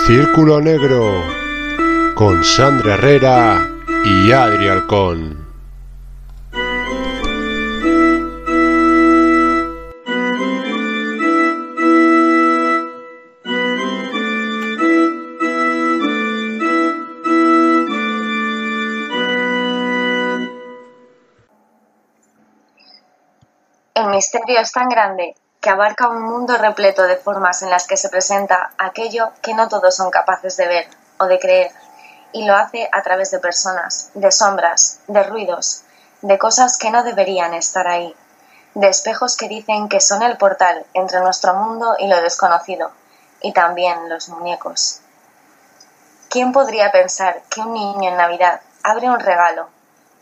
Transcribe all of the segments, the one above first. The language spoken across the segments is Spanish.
Círculo Negro con Sandra Herrera y Adri Halcón. El misterio es tan grande que abarca un mundo repleto de formas en las que se presenta aquello que no todos son capaces de ver o de creer, y lo hace a través de personas, de sombras, de ruidos, de cosas que no deberían estar ahí, de espejos que dicen que son el portal entre nuestro mundo y lo desconocido, y también los muñecos. ¿Quién podría pensar que un niño en Navidad abre un regalo,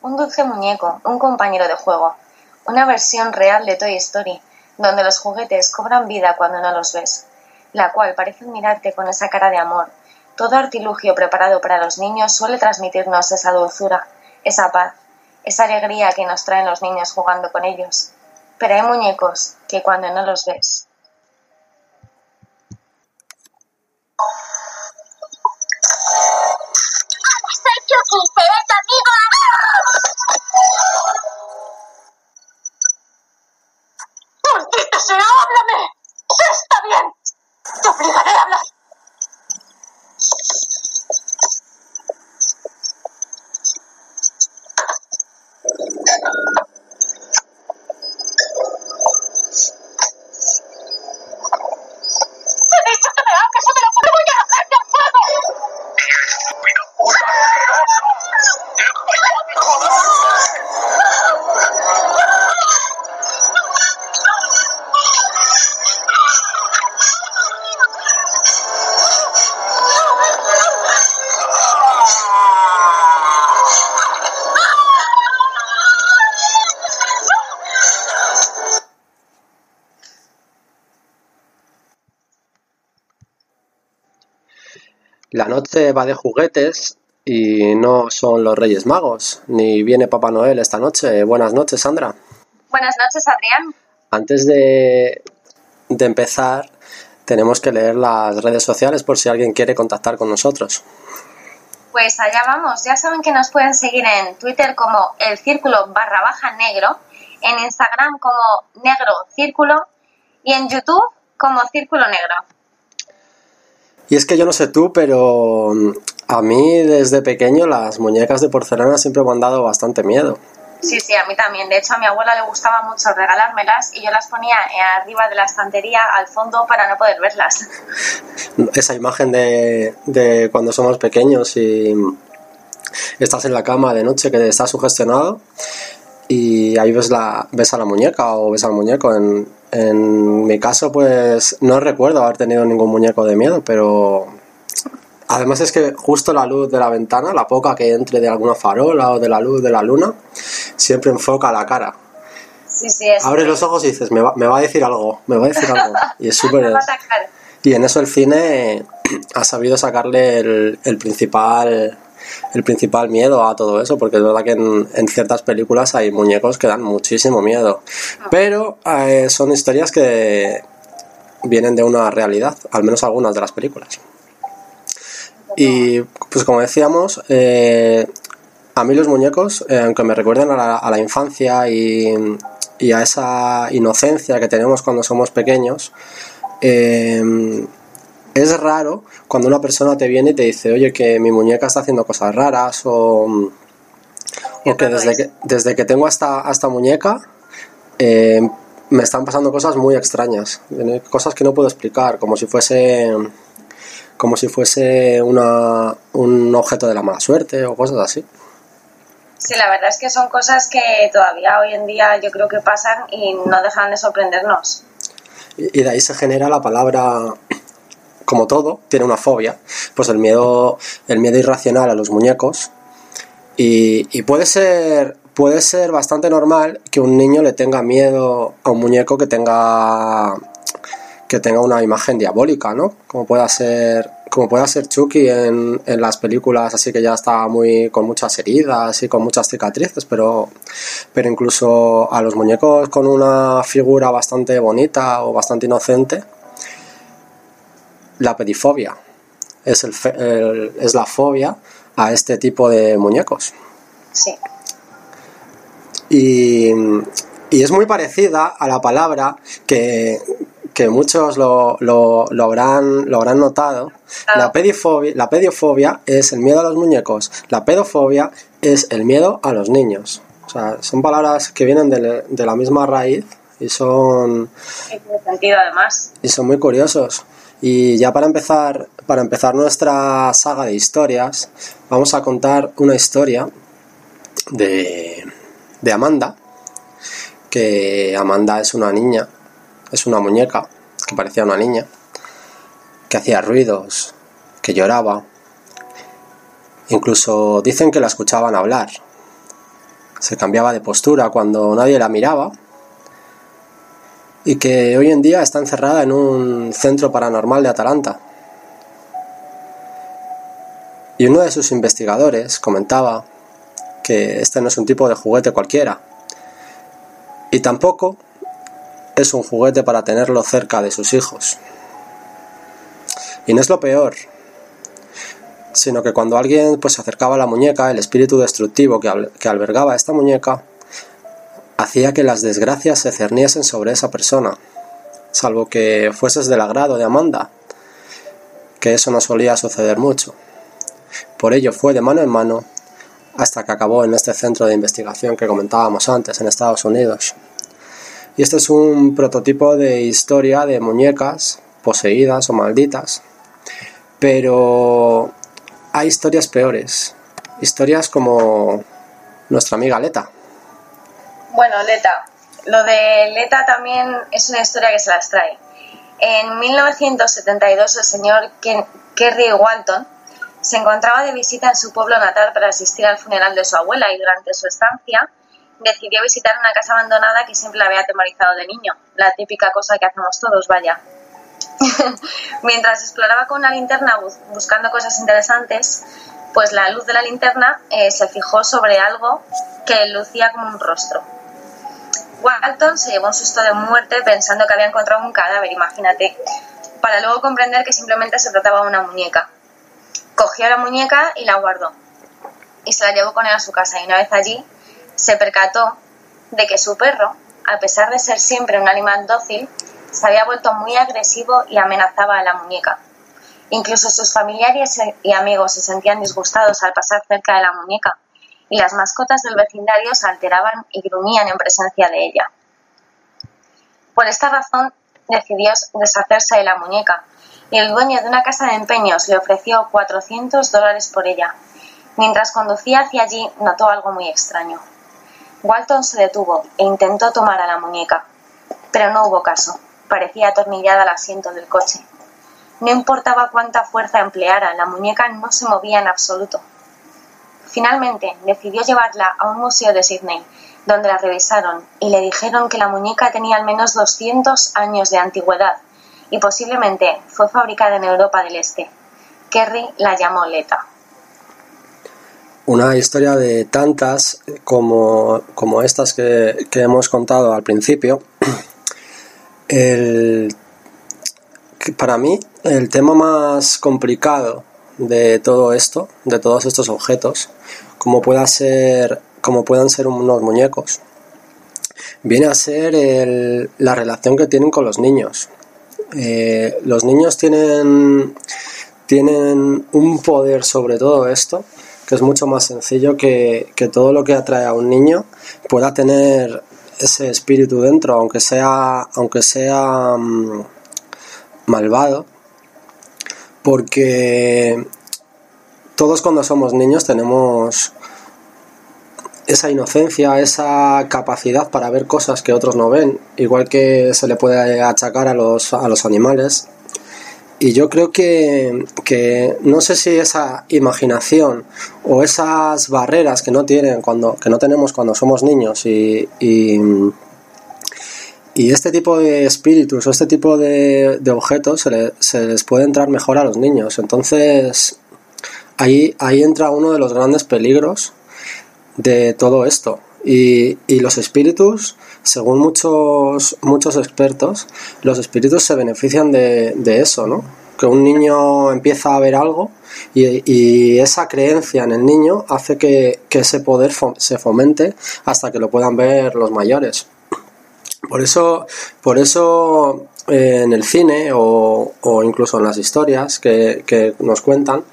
un dulce muñeco, un compañero de juego, una versión real de Toy Story, donde los juguetes cobran vida cuando no los ves, la cual parece mirarte con esa cara de amor? Todo artilugio preparado para los niños suele transmitirnos esa dulzura, esa paz, esa alegría que nos traen los niños jugando con ellos. Pero hay muñecos que cuando no los ves... ¡Soy Chucky! ¡Seré tu amigo! ¡Maldita sea! ¡Háblame! ¡Está bien! ¡Te obligaré a hablar! ¡Te he dicho que me hagas o te lo voy a arrojarte al fuego! ¡Estúpido! La noche va de juguetes y no son los Reyes Magos, ni viene Papá Noel esta noche. Buenas noches, Sandra. Buenas noches, Adrián. Antes de empezar, tenemos que leer las redes sociales por si alguien quiere contactar con nosotros. Pues allá vamos. Ya saben que nos pueden seguir en Twitter como el círculo_negro, en Instagram como negro círculo y en YouTube como círculo negro. Y es que yo no sé tú, pero a mí desde pequeño las muñecas de porcelana siempre me han dado bastante miedo. Sí, a mí también. De hecho, a mi abuela le gustaba mucho regalármelas y yo las ponía arriba de la estantería al fondo para no poder verlas. Esa imagen de cuando somos pequeños y estás en la cama de noche que estás sugestionado y ahí ves a la muñeca o ves al muñeco. En mi caso, pues no recuerdo haber tenido ningún muñeco de miedo, pero además es que justo la luz de la ventana, la poca que entre de alguna farola o de la luz de la luna, siempre enfoca la cara. Sí, abres los ojos y dices, me va a decir algo, y es súper... Y en eso el cine ha sabido sacarle el principal miedo a todo eso, porque es verdad que en ciertas películas hay muñecos que dan muchísimo miedo, pero son historias que vienen de una realidad, al menos algunas de las películas. Y pues como decíamos, a mí los muñecos, aunque me recuerden a la infancia y a esa inocencia que tenemos cuando somos pequeños, es raro cuando una persona te viene y te dice, oye, que mi muñeca está haciendo cosas raras o que desde que tengo esta muñeca me están pasando cosas muy extrañas, cosas que no puedo explicar, como si fuese un objeto de la mala suerte o cosas así. Sí, la verdad es que son cosas que todavía hoy en día yo creo que pasan y no dejan de sorprendernos. Y de ahí se genera la palabra, como todo, tiene una fobia, pues el miedo irracional a los muñecos, y puede ser bastante normal que un niño le tenga miedo a un muñeco que tenga una imagen diabólica, ¿no? Como pueda ser Chucky en las películas, así que ya está con muchas heridas y con muchas cicatrices, pero incluso a los muñecos con una figura bastante bonita o bastante inocente, la pedifobia es la fobia a este tipo de muñecos. Sí. Y es muy parecida a la palabra que muchos lo habrán notado. La pedofobia es el miedo a los muñecos. La pedofobia es el miedo a los niños. O sea, son palabras que vienen de la misma raíz y son... Y tiene sentido, además. Y son muy curiosos. Y ya para empezar nuestra saga de historias, vamos a contar una historia de Amanda. Que Amanda es una niña, es una muñeca que parecía una niña, que hacía ruidos, que lloraba. Incluso dicen que la escuchaban hablar. Se cambiaba de postura cuando nadie la miraba. Y que hoy en día está encerrada en un centro paranormal de Atlanta. Y uno de sus investigadores comentaba que este no es un tipo de juguete cualquiera. Y tampoco es un juguete para tenerlo cerca de sus hijos. Y no es lo peor, sino que cuando alguien se acercaba a la muñeca, el espíritu destructivo que albergaba esta muñeca hacía que las desgracias se cerniesen sobre esa persona, salvo que fueses del agrado de Amanda, que eso no solía suceder mucho. Por ello fue de mano en mano hasta que acabó en este centro de investigación que comentábamos antes, en Estados Unidos. Y este es un prototipo de historia de muñecas poseídas o malditas, pero hay historias peores, historias como nuestra amiga Leta. Bueno, Leta. Lo de Leta también es una historia que se las trae. En 1972 el señor Kerry Walton se encontraba de visita en su pueblo natal para asistir al funeral de su abuela y durante su estancia decidió visitar una casa abandonada que siempre le había atemorizado de niño. La típica cosa que hacemos todos, vaya. Mientras exploraba con una linterna buscando cosas interesantes, pues la luz de la linterna se fijó sobre algo que lucía como un rostro. Walton se llevó un susto de muerte pensando que había encontrado un cadáver, imagínate, para luego comprender que simplemente se trataba de una muñeca. Cogió la muñeca y la guardó, y se la llevó con él a su casa, y una vez allí se percató de que su perro, a pesar de ser siempre un animal dócil, se había vuelto muy agresivo y amenazaba a la muñeca. Incluso sus familiares y amigos se sentían disgustados al pasar cerca de la muñeca, y las mascotas del vecindario se alteraban y gruñían en presencia de ella. Por esta razón decidió deshacerse de la muñeca, y el dueño de una casa de empeños le ofreció $400 por ella. Mientras conducía hacia allí, notó algo muy extraño. Walton se detuvo e intentó tomar a la muñeca, pero no hubo caso. Parecía atornillada al asiento del coche. No importaba cuánta fuerza empleara, la muñeca no se movía en absoluto. Finalmente, decidió llevarla a un museo de Sydney, donde la revisaron y le dijeron que la muñeca tenía al menos 200 años de antigüedad y posiblemente fue fabricada en Europa del Este. Kerry la llamó Leta. Una historia de tantas como estas que hemos contado al principio. Para mí, el tema más complicado de todo esto, de todos estos objetos, como puedan ser unos muñecos, viene a ser la relación que tienen con los niños. Los niños tienen un poder sobre todo esto, que es mucho más sencillo que todo lo que atrae a un niño pueda tener ese espíritu dentro, aunque sea malvado, porque todos cuando somos niños tenemos esa inocencia, esa capacidad para ver cosas que otros no ven, igual que se le puede achacar a los animales. Y yo creo que no sé si esa imaginación o esas barreras que no tenemos cuando somos niños y este tipo de espíritus o este tipo de objetos se les puede entrar mejor a los niños. Entonces ahí entra uno de los grandes peligros de todo esto. Y los espíritus, según muchos expertos, los espíritus se benefician de eso, ¿no? que un niño empieza a ver algo y esa creencia en el niño hace que ese poder se fomente hasta que lo puedan ver los mayores. Por eso en el cine o incluso en las historias que nos cuentan,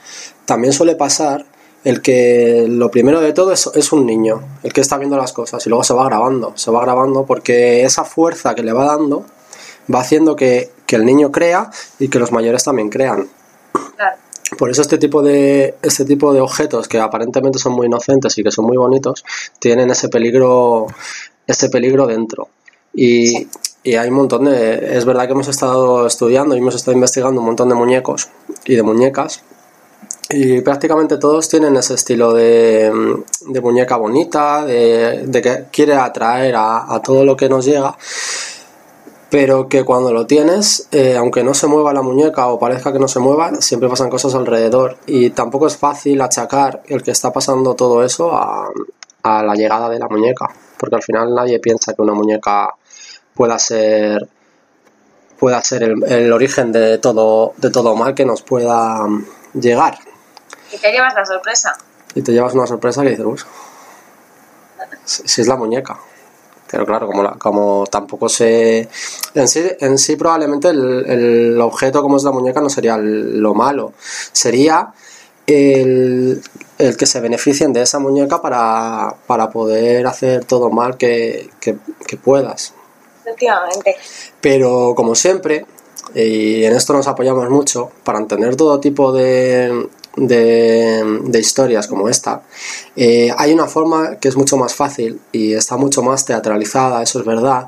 también suele pasar el que lo primero de todo es un niño, el que está viendo las cosas, y luego se va grabando porque esa fuerza que le va dando va haciendo que el niño crea y que los mayores también crean. Claro. Por eso este tipo de objetos que aparentemente son muy inocentes y que son muy bonitos tienen ese peligro dentro. Y hay un montón es verdad que hemos estado estudiando y hemos estado investigando un montón de muñecos y de muñecas, y prácticamente todos tienen ese estilo de muñeca bonita, de que quiere atraer a todo lo que nos llega, pero que cuando lo tienes, aunque no se mueva la muñeca o parezca que no se mueva, siempre pasan cosas alrededor, y tampoco es fácil achacar el que está pasando todo eso a la llegada de la muñeca, porque al final nadie piensa que una muñeca pueda ser el origen de todo mal que nos pueda llegar. Y te llevas la sorpresa. Y te llevas una sorpresa que dices, uff, si es la muñeca. Pero claro, como tampoco se... En sí probablemente el objeto como es la muñeca no sería lo malo. Sería el que se beneficien de esa muñeca para poder hacer todo mal que puedas. Efectivamente. Pero como siempre, y en esto nos apoyamos mucho, para entender todo tipo de historias como esta, hay una forma que es mucho más fácil y está mucho más teatralizada, eso es verdad,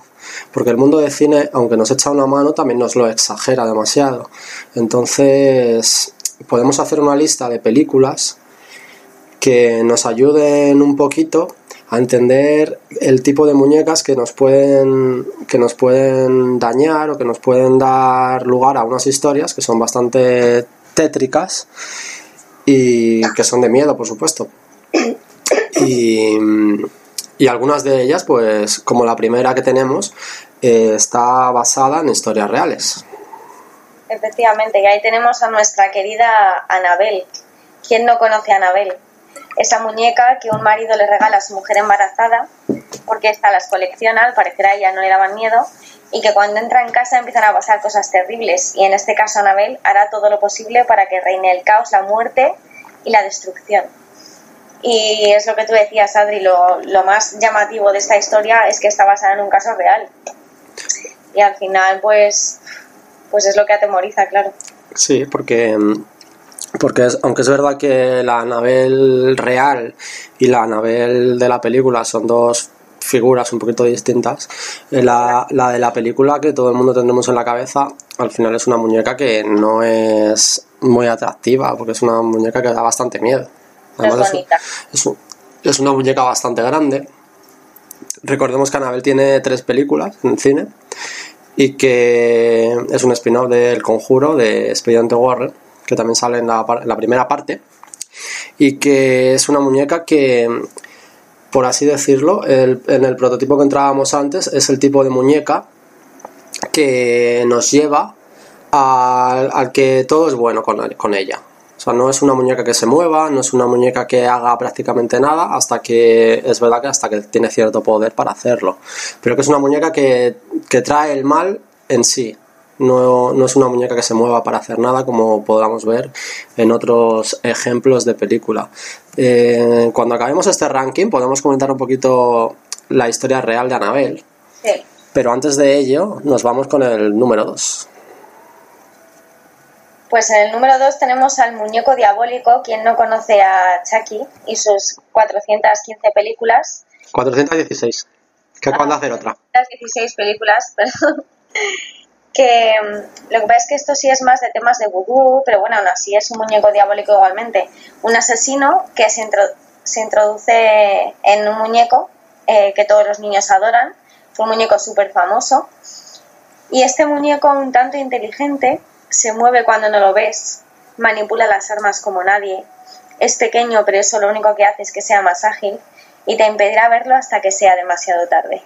porque el mundo del cine, aunque nos echa una mano, también nos lo exagera demasiado. Entonces podemos hacer una lista de películas que nos ayuden un poquito a entender el tipo de muñecas que nos pueden dañar o que nos pueden dar lugar a unas historias que son bastante tétricas y que son de miedo, por supuesto. Y algunas de ellas, pues como la primera que tenemos, está basada en historias reales. Efectivamente, y ahí tenemos a nuestra querida Annabelle. ¿Quién no conoce a Annabelle? Esa muñeca que un marido le regala a su mujer embarazada, porque esta las colecciona, al parecer a ella no le daban miedo, y que cuando entra en casa empiezan a pasar cosas terribles, y en este caso Annabelle hará todo lo posible para que reine el caos, la muerte y la destrucción. Y es lo que tú decías, Adri, lo más llamativo de esta historia es que está basada en un caso real, y al final pues es lo que atemoriza, claro. Sí, porque aunque es verdad que la Annabelle real y la Annabelle de la película son dos figuras un poquito distintas, la de la película que todo el mundo tendremos en la cabeza, al final es una muñeca que no es muy atractiva, porque es una muñeca que da bastante miedo. Además, es una muñeca bastante grande. Recordemos que Annabelle tiene 3 películas en cine y que es un spin-off del Conjuro de Expediente Warren, que también sale en la primera parte, y que es una muñeca que, por así decirlo, en el prototipo que entrábamos antes, es el tipo de muñeca que nos lleva al que todo es bueno con ella. O sea, no es una muñeca que se mueva, no es una muñeca que haga prácticamente nada, hasta que tiene cierto poder para hacerlo, pero que es una muñeca que trae el mal en sí. No es una muñeca que se mueva para hacer nada, como podamos ver en otros ejemplos de película. Cuando acabemos este ranking podemos comentar un poquito la historia real de Annabelle. Sí. Pero antes de ello nos vamos con el número 2. Pues en el número 2 tenemos al muñeco diabólico. Quien no conoce a Chucky y sus 415 películas. 416. Que acaban de hacer otra. 416 películas, perdón. Que lo que pasa es que esto sí es más de temas de vudú, pero bueno, aún así es un muñeco diabólico igualmente. Un asesino que se introduce en un muñeco que todos los niños adoran. Es un muñeco súper famoso. Y este muñeco, un tanto inteligente, se mueve cuando no lo ves, manipula las armas como nadie. Es pequeño, pero eso lo único que hace es que sea más ágil y te impedirá verlo hasta que sea demasiado tarde.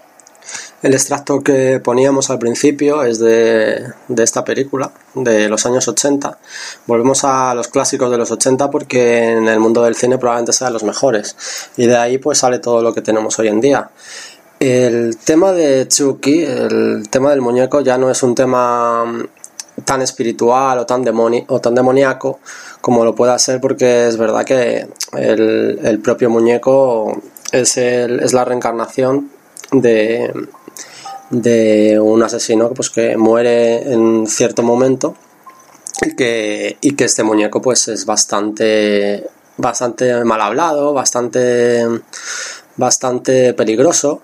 El extracto que poníamos al principio es de esta película, de los años 80. Volvemos a los clásicos de los 80 porque en el mundo del cine probablemente sean los mejores. Y de ahí pues sale todo lo que tenemos hoy en día. El tema de Chucky, el tema del muñeco, ya no es un tema tan espiritual o tan demoníaco como lo pueda ser, porque es verdad que el propio muñeco es la reencarnación de un asesino pues que muere en cierto momento y que este muñeco pues es bastante mal hablado, bastante peligroso,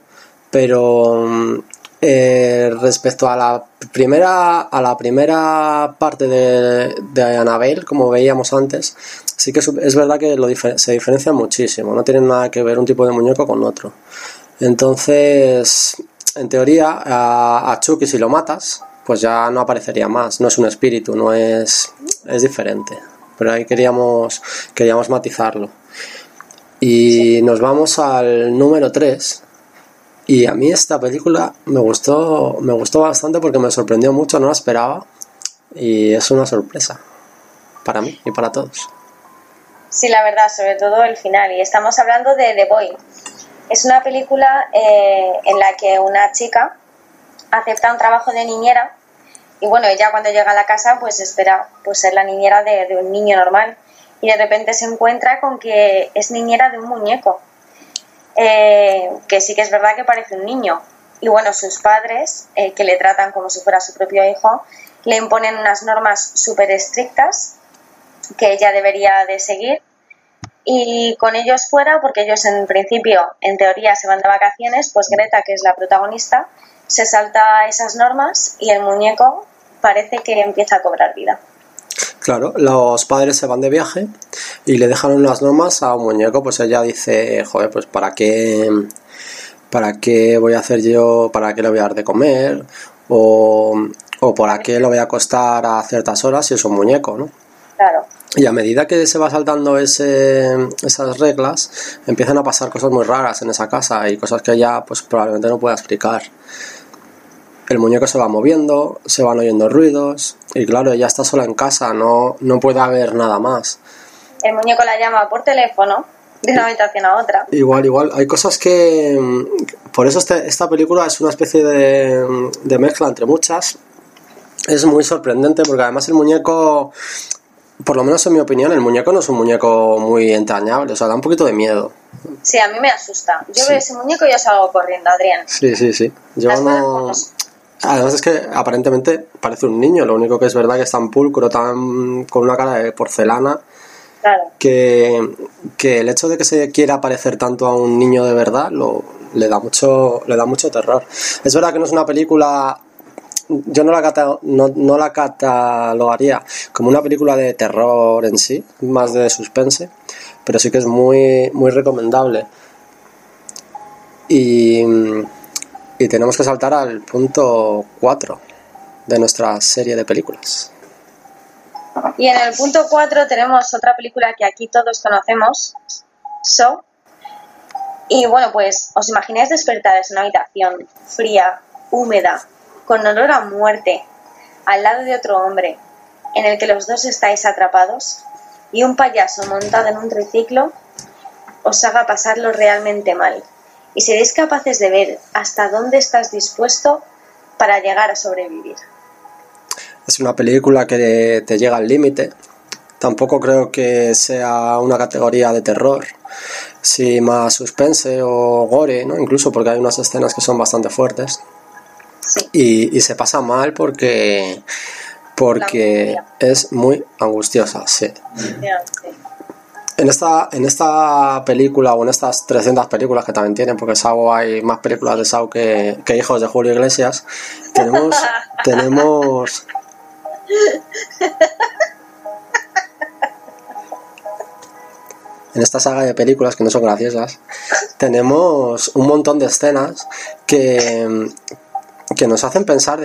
pero respecto a la primera parte de Annabelle, como veíamos antes, sí que es verdad que se diferencia muchísimo, no tienen nada que ver un tipo de muñeco con otro. Entonces, en teoría, a Chucky, si lo matas, pues ya no aparecería más, no es un espíritu, es diferente, pero ahí queríamos matizarlo. Y nos vamos al número 3. Y a mí esta película me gustó bastante porque me sorprendió mucho, no la esperaba, y es una sorpresa para mí y para todos. Sí, la verdad, sobre todo el final, y estamos hablando de The Boy. Es una película en la que una chica acepta un trabajo de niñera y bueno, ella cuando llega a la casa pues espera pues ser la niñera de un niño normal y de repente se encuentra con que es niñera de un muñeco. Que sí que es verdad que parece un niño y bueno, sus padres que le tratan como si fuera su propio hijo le imponen unas normas súper estrictas que ella debería de seguir y con ellos fuera, porque ellos en principio en teoría se van de vacaciones, pues Greta, que es la protagonista, se salta esas normas y el muñeco parece que empieza a cobrar vida. Claro, los padres se van de viaje y le dejan unas normas a un muñeco, pues ella dice, joder, pues ¿para qué voy a hacer yo, para qué le voy a dar de comer? O ¿para qué lo voy a acostar a ciertas horas si es un muñeco, ¿no? Claro. Y a medida que se va saltando esas reglas, empiezan a pasar cosas muy raras en esa casa y cosas que ella pues probablemente no pueda explicar. El muñeco se va moviendo, se van oyendo ruidos y claro, ella está sola en casa, no puede haber nada más. El muñeco la llama por teléfono de una habitación a otra. Igual, hay cosas que... Por eso esta película es una especie de mezcla entre muchas. Es muy sorprendente porque además el muñeco, por lo menos en mi opinión, el muñeco no es un muñeco muy entrañable, o sea, da un poquito de miedo. Sí, a mí me asusta. Yo veo ese muñeco y yo salgo corriendo, Adrián. Sí. Yo no... Además es que aparentemente parece un niño, lo único que es verdad que es tan pulcro, con una cara de porcelana, claro, que el hecho de que se quiera parecer tanto a un niño de verdad le da mucho terror. Es verdad que no es una película, yo no la catalogaría como una película de terror en sí, más de suspense, pero sí que es muy, muy recomendable. Y tenemos que saltar al punto 4 de nuestra serie de películas. Y en el punto 4 tenemos otra película que aquí todos conocemos, Saw. Y bueno, pues os imagináis despertar en una habitación fría, húmeda, con olor a muerte, al lado de otro hombre, en el que los dos estáis atrapados, y un payaso montado en un triciclo os haga pasarlo realmente mal. Y seréis capaces de ver hasta dónde estás dispuesto para llegar a sobrevivir. Es una película que te llega al límite. Tampoco creo que sea una categoría de terror, sí más suspense o gore, ¿no? Incluso porque hay unas escenas que son bastante fuertes. Sí. Y se pasa mal porque es muy angustiosa, sí. Sí. En esta película, o en estas 300 películas que también tienen, porque Saw hay más películas de Saw que hijos de Julio Iglesias, tenemos en esta saga de películas que no son graciosas, tenemos un montón de escenas que nos hacen pensar,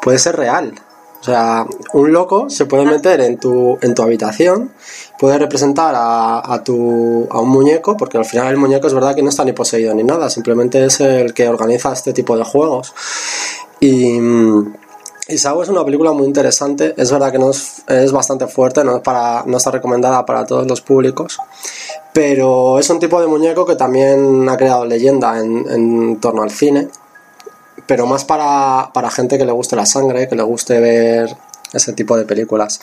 puede ser real. O sea, un loco se puede meter en tu habitación, puede representar a un muñeco, porque al final el muñeco es verdad que no está ni poseído ni nada, simplemente es el que organiza este tipo de juegos. Y Saw es una película muy interesante. Es verdad que es bastante fuerte, no está recomendada para todos los públicos, pero es un tipo de muñeco que también ha creado leyenda en torno al cine, pero más para gente que le guste la sangre, que le guste ver ese tipo de películas.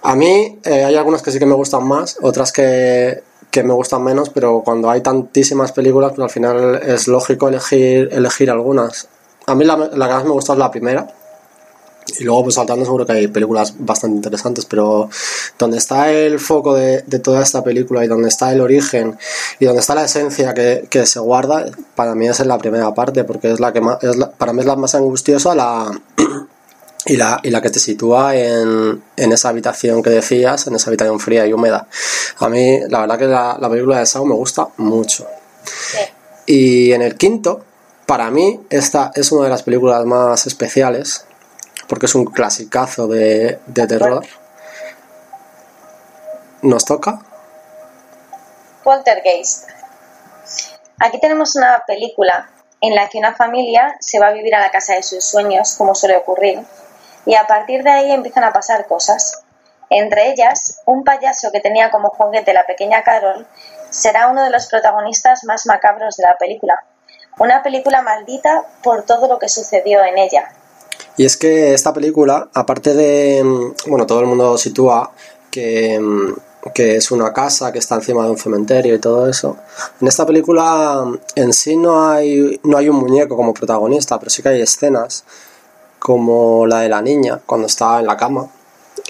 A mí hay algunas que sí que me gustan más, otras que me gustan menos, pero cuando hay tantísimas películas, pues al final es lógico elegir algunas. A mí la que más me gusta es la primera. Y luego, pues saltando, seguro que hay películas bastante interesantes, pero donde está el foco de toda esta película y donde está el origen y donde está la esencia que se guarda, para mí es en la primera parte, porque es la que más, para mí es la más angustiosa y la que te sitúa en esa habitación que decías, en esa habitación fría y húmeda. A mí, la verdad que la película de Saw me gusta mucho. Sí. Y en el quinto, para mí, esta es una de las películas más especiales, porque es un clasicazo de terror. ¿Nos toca? Poltergeist. Aquí tenemos una película en la que una familia se va a vivir a la casa de sus sueños, como suele ocurrir, y a partir de ahí empiezan a pasar cosas. Entre ellas, un payaso que tenía como juguete la pequeña Carol será uno de los protagonistas más macabros de la película. Una película maldita por todo lo que sucedió en ella. Y es que esta película, aparte de... Bueno, todo el mundo sitúa que es una casa que está encima de un cementerio y todo eso. En esta película en sí no hay un muñeco como protagonista, pero sí que hay escenas como la de la niña cuando está en la cama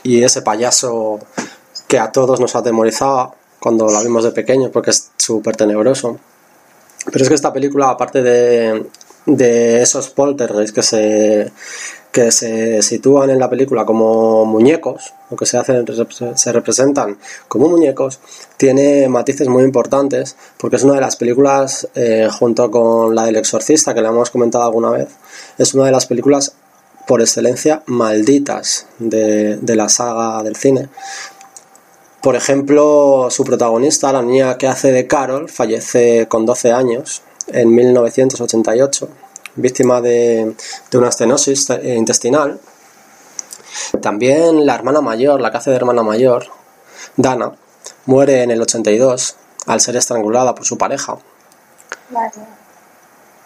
y ese payaso que a todos nos atemorizaba cuando la vimos de pequeños porque es súper tenebroso. Pero es que esta película, aparte de esos poltergeists que se sitúan en la película como muñecos, o que se representan como muñecos, tiene matices muy importantes, porque es una de las películas, junto con la del Exorcista, que la hemos comentado alguna vez, es una de las películas por excelencia malditas de la saga del cine. Por ejemplo, su protagonista, la niña que hace de Carol, fallece con 12 años en 1988, víctima de una estenosis intestinal. También la hermana mayor, la que hace de hermana mayor, Dana, muere en el 82 al ser estrangulada por su pareja. Vale.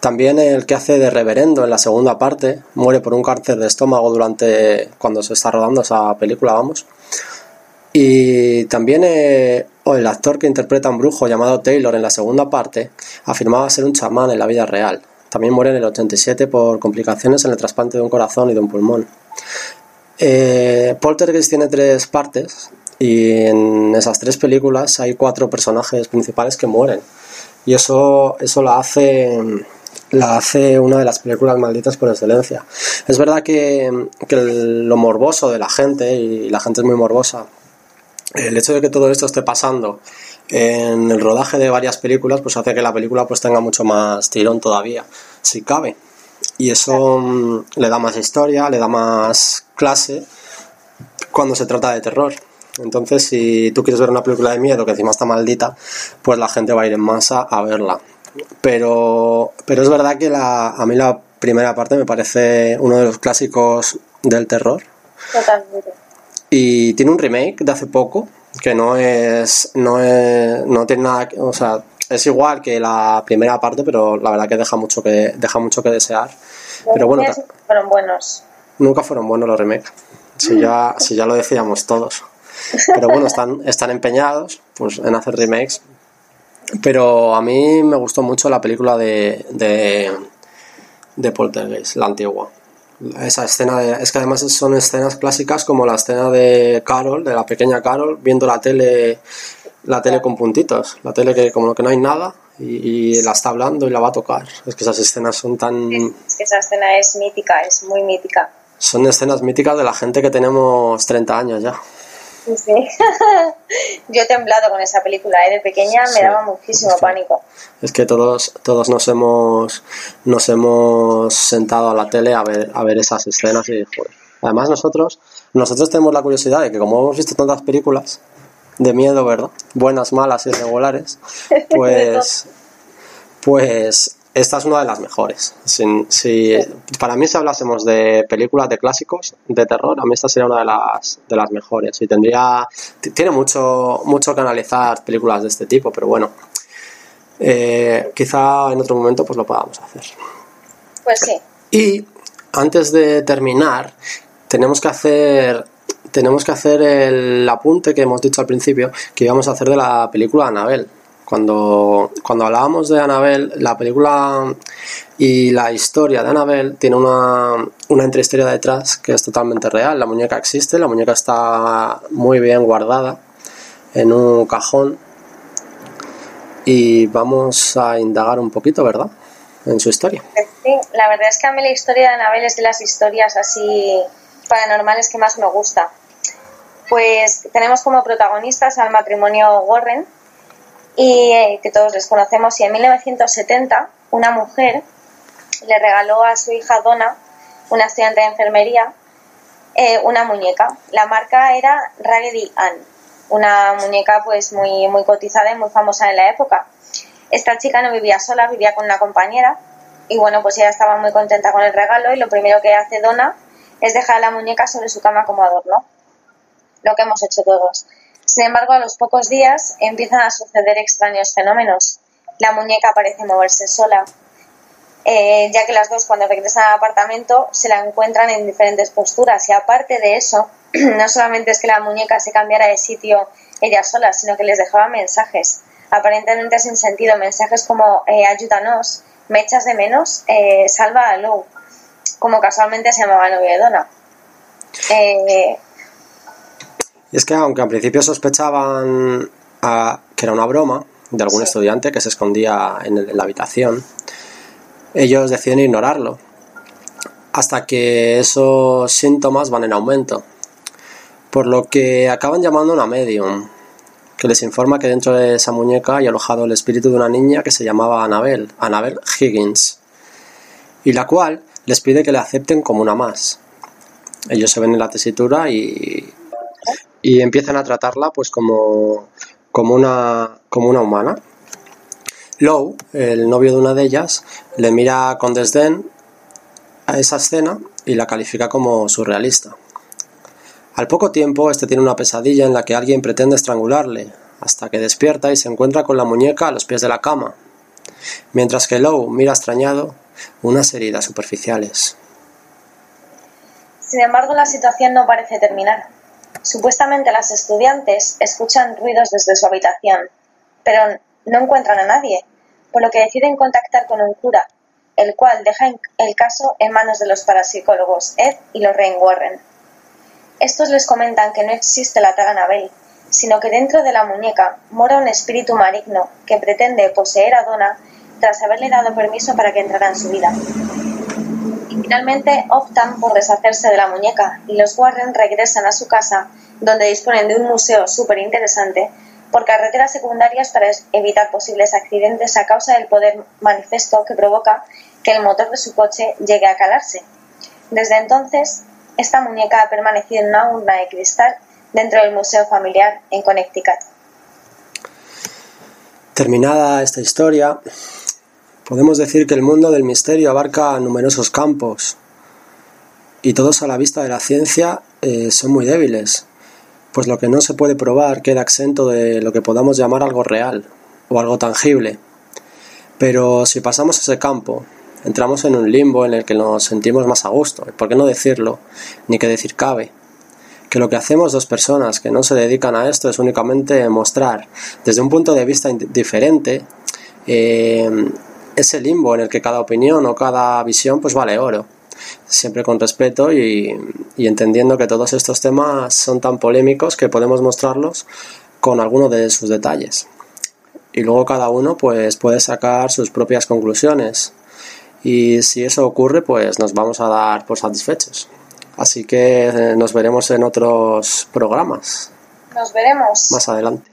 También el que hace de reverendo en la segunda parte muere por un cáncer de estómago cuando se está rodando esa película, vamos. Y también el actor que interpreta a un brujo llamado Taylor en la segunda parte afirmaba ser un chamán en la vida real. También muere en el 87 por complicaciones en el trasplante de un corazón y de un pulmón. Poltergeist tiene 3 partes y en esas 3 películas hay 4 personajes principales que mueren. Y eso la hace una de las películas malditas por excelencia. Es verdad que lo morboso de la gente, y la gente es muy morbosa, el hecho de que todo esto esté pasando en el rodaje de varias películas, pues hace que la película pues tenga mucho más tirón todavía, si cabe. Y eso le da más historia, le da más clase cuando se trata de terror. Entonces, si tú quieres ver una película de miedo que encima está maldita, pues la gente va a ir en masa a verla. Pero es verdad que a mí la primera parte me parece uno de los clásicos del terror. Totalmente. Y tiene un remake de hace poco que no tiene nada, o sea, es igual que la primera parte, pero la verdad que deja mucho que desear. Pero bueno, fueron buenos. Nunca fueron buenos los remakes. Si ya lo decíamos todos. Pero bueno, están empeñados pues en hacer remakes. Pero a mí me gustó mucho la película de Poltergeist, la antigua. Esa escena es que además son escenas clásicas, como la escena de Carol, de la pequeña Carol, viendo la tele con puntitos, la tele que como que no hay nada y la está hablando y la va a tocar. Es que esas escenas son tan... Es que esa escena es mítica, es muy mítica. Son escenas míticas de la gente que tenemos 30 años ya. Sí. Yo he temblado con esa película, de pequeña me daba muchísimo pánico. Es que todos nos hemos sentado a la tele a ver esas escenas y joder, Además nosotros tenemos la curiosidad de que como hemos visto tantas películas de miedo, ¿verdad? Buenas, malas y regulares, pues esta es una de las mejores. Para mí, si hablásemos de películas de clásicos de terror, a mí esta sería una de las mejores. Y tiene mucho que analizar películas de este tipo, pero bueno, quizá en otro momento pues lo podamos hacer. Pues sí. Y antes de terminar, tenemos que hacer el apunte que hemos dicho al principio, que íbamos a hacer de la película Annabelle. Cuando hablábamos de Annabelle, la película y la historia de Annabelle tiene una intrahistoria detrás que es totalmente real. La muñeca existe, la muñeca está muy bien guardada en un cajón y vamos a indagar un poquito, ¿verdad?, en su historia. Sí, la verdad es que a mí la historia de Annabelle es de las historias así paranormales que más me gusta. Pues tenemos como protagonistas al matrimonio Warren, y que todos les conocemos, y en 1970 una mujer le regaló a su hija Donna, una estudiante de enfermería, una muñeca. La marca era Raggedy Ann, una muñeca pues muy, muy cotizada y muy famosa en la época. Esta chica no vivía sola, vivía con una compañera, y bueno, pues ella estaba muy contenta con el regalo, y lo primero que hace Donna es dejar la muñeca sobre su cama como adorno, lo que hemos hecho todos. Sin embargo, a los pocos días empiezan a suceder extraños fenómenos. La muñeca parece moverse sola, ya que las dos, cuando regresan al apartamento, se la encuentran en diferentes posturas. Y aparte de eso, no solamente es que la muñeca se cambiara de sitio ella sola, sino que les dejaba mensajes, aparentemente sin sentido, mensajes como ayúdanos, me echas de menos, salva a Lou, como casualmente se llamaba el novio de Donna. Y es que aunque al principio sospechaban que era una broma de algún estudiante que se escondía en la habitación, ellos deciden ignorarlo hasta que esos síntomas van en aumento, por lo que acaban llamando a una medium que les informa que dentro de esa muñeca hay alojado el espíritu de una niña que se llamaba Annabelle Higgins, y la cual les pide que le acepten como una más. Ellos se ven en la tesitura y empiezan a tratarla pues como una humana. Lou, el novio de una de ellas, le mira con desdén a esa escena y la califica como surrealista. Al poco tiempo, este tiene una pesadilla en la que alguien pretende estrangularle, hasta que despierta y se encuentra con la muñeca a los pies de la cama, mientras que Lou mira extrañado unas heridas superficiales. Sin embargo, la situación no parece terminar. Supuestamente las estudiantes escuchan ruidos desde su habitación, pero no encuentran a nadie, por lo que deciden contactar con un cura, el cual deja el caso en manos de los parapsicólogos Ed y Lorraine Warren. Estos les comentan que no existe la tal Annabelle, sino que dentro de la muñeca mora un espíritu maligno que pretende poseer a Donna tras haberle dado permiso para que entrara en su vida. Finalmente optan por deshacerse de la muñeca y los Warren regresan a su casa, donde disponen de un museo súper interesante, por carreteras secundarias para evitar posibles accidentes a causa del poder manifiesto que provoca que el motor de su coche llegue a calarse. Desde entonces, esta muñeca ha permanecido en una urna de cristal dentro del museo familiar en Connecticut. Terminada esta historia, podemos decir que el mundo del misterio abarca numerosos campos y todos a la vista de la ciencia son muy débiles, pues lo que no se puede probar queda exento de lo que podamos llamar algo real o algo tangible. Pero si pasamos ese campo, entramos en un limbo en el que nos sentimos más a gusto, y por qué no decirlo, ni que decir cabe, que lo que hacemos dos personas que no se dedican a esto es únicamente mostrar desde un punto de vista diferente ese limbo en el que cada opinión o cada visión pues vale oro, siempre con respeto y entendiendo que todos estos temas son tan polémicos que podemos mostrarlos con alguno de sus detalles y luego cada uno pues puede sacar sus propias conclusiones, y si eso ocurre pues nos vamos a dar por satisfechos. Así que nos veremos en otros programas. Nos veremos más adelante.